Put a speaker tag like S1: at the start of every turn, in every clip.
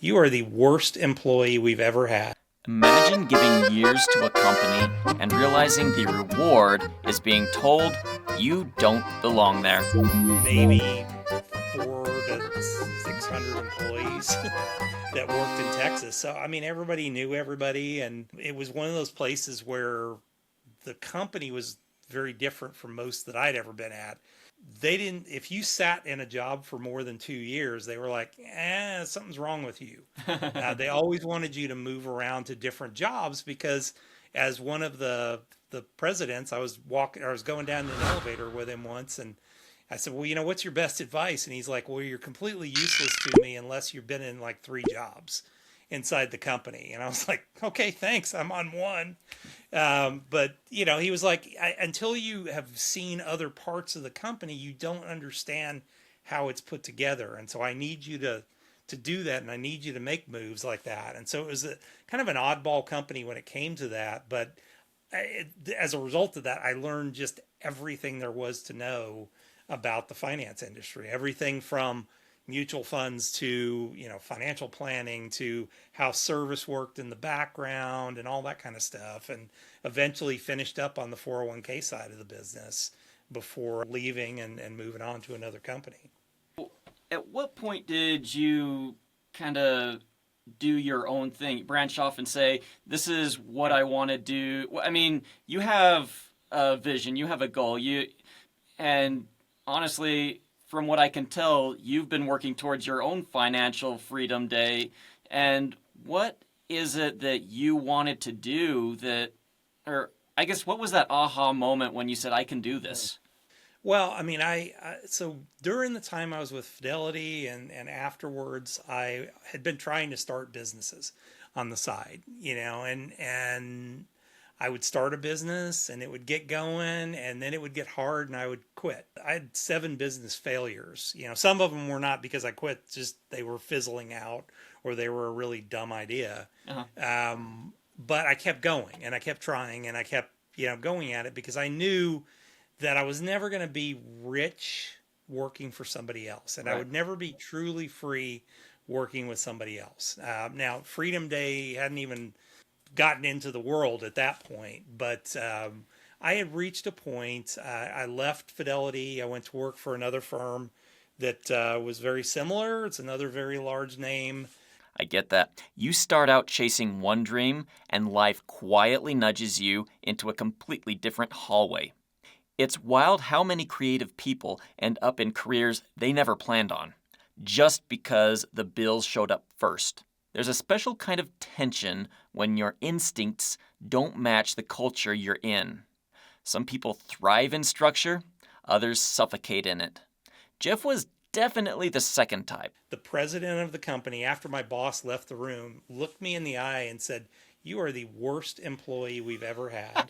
S1: You are the worst employee we've ever had.
S2: Imagine giving years to a company and realizing the reward is being told you don't belong there.
S1: Maybe 400 to 600 employees that worked in Texas. So, I mean, everybody knew everybody. And it was one of those places where the company was very different from most that I'd ever been at. They didn't, if you sat in a job for more than 2 years, they were like, something's wrong with you. They always wanted you to move around to different jobs because, as one of the presidents, I was going down in an elevator with him once, and I said, well, what's your best advice? And he's like, well, you're completely useless to me unless you've been in like 3 jobs inside the company. And I was like, okay, thanks. I'm on one. But he was like, until you have seen other parts of the company, you don't understand how it's put together. And so I need you to do that, and I need you to make moves like that. And so it was kind of an oddball company when it came to that. But as a result of that, I learned just everything there was to know about the finance industry, everything from mutual funds to financial planning to how service worked in the background and all that kind of stuff, and eventually finished up on the 401k side of the business before leaving and moving on to another company.
S2: At what point did you kind of do your own thing, branch off and say, this is what I want to do? I mean, you have a vision, you have a goal, and honestly, from what I can tell, you've been working towards your own financial freedom day. And what is it that you wanted to do or I guess, what was that aha moment when you said, I can do this?
S1: Well, I mean, so during the time I was with Fidelity and afterwards, I had been trying to start businesses on the side, and I would start a business and it would get going and then it would get hard and I would quit. I had 7 business failures. Some of them were not because I quit, just they were fizzling out or they were a really dumb idea.
S2: Uh-huh.
S1: But I kept going and I kept trying and I kept, going at it because I knew that I was never going to be rich working for somebody else, and I
S2: Right.
S1: would never be truly free working with somebody else. Now, Freedom Day hadn't even gotten into the world at that point, but I had reached a point. I left Fidelity. I went to work for another firm that was very similar. It's another very large name.
S2: I get that. You start out chasing one dream, and life quietly nudges you into a completely different hallway. It's wild how many creative people end up in careers they never planned on, just because the bills showed up first. There's a special kind of tension when your instincts don't match the culture you're in. Some people thrive in structure, others suffocate in it. Jeff was definitely the second type.
S1: The president of the company, after my boss left the room, looked me in the eye and said, "You are the worst employee we've ever had.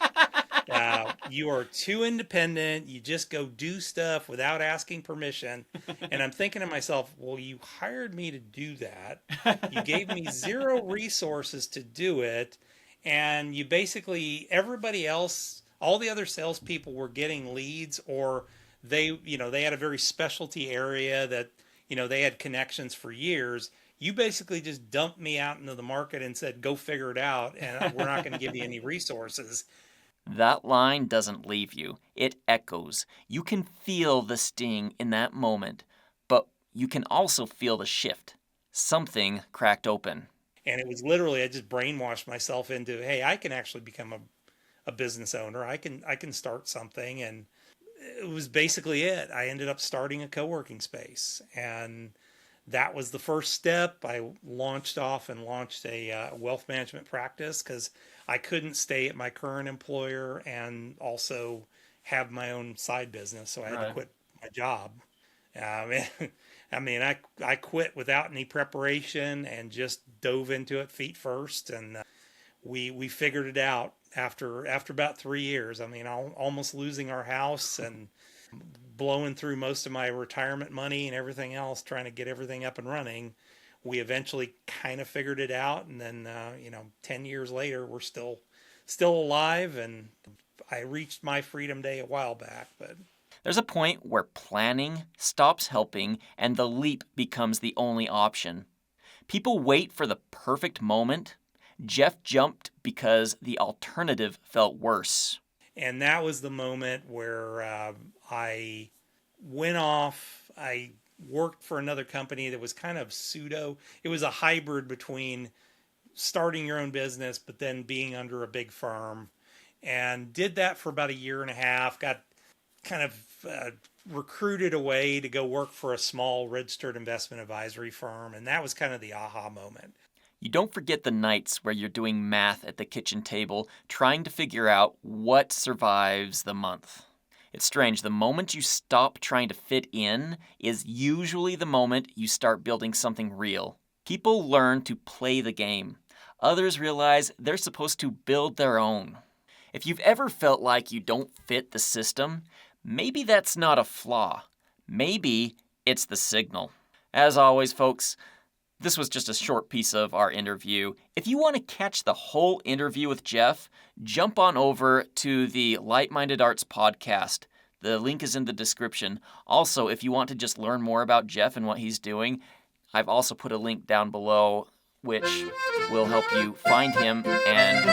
S1: You are too independent. You just go do stuff without asking permission." And I'm thinking to myself, well, you hired me to do that. You gave me zero resources to do it. And you basically, everybody else, all the other salespeople were getting leads, or they had a very specialty area that, they had connections for years. You basically just dumped me out into the market and said, go figure it out. And we're not going to give you any resources.
S2: That line doesn't leave you. It echoes. You can feel the sting in that moment, but you can also feel the shift. Something cracked open.
S1: And it was literally, I just brainwashed myself into, hey, I can actually become a business owner. I can start something. And it was basically it. I ended up starting a co-working space, and that was the first step. I launched off and launched a wealth management practice because I couldn't stay at my current employer and also have my own side business. So I had to
S2: Right.
S1: quit my job. Um, I mean, I quit without any preparation and just dove into it feet first. And we figured it out after about 3 years. I mean, almost losing our house and blowing through most of my retirement money and everything else, trying to get everything up and running. We eventually kind of figured it out, and then 10 years later, we're still alive. And I reached my freedom day a while back, but
S2: There's a point where planning stops helping and the leap becomes the only option. People wait for the perfect moment. Jeff jumped because the alternative felt worse.
S1: And that was the moment where I went off. I worked for another company that was kind of pseudo. It was a hybrid between starting your own business, but then being under a big firm. And did that for about a year and a half. Got kind of recruited away to go work for a small registered investment advisory firm. And that was kind of the aha moment.
S2: You don't forget the nights where you're doing math at the kitchen table, trying to figure out what survives the month. It's strange, the moment you stop trying to fit in is usually the moment you start building something real. People learn to play the game. Others realize they're supposed to build their own. If you've ever felt like you don't fit the system, maybe that's not a flaw. Maybe it's the signal. As always, folks, this was just a short piece of our interview. If you want to catch the whole interview with Jeff, jump on over to the Light-Minded Arts podcast. The link is in the description. Also, if you want to just learn more about Jeff and what he's doing, I've also put a link down below which will help you find him and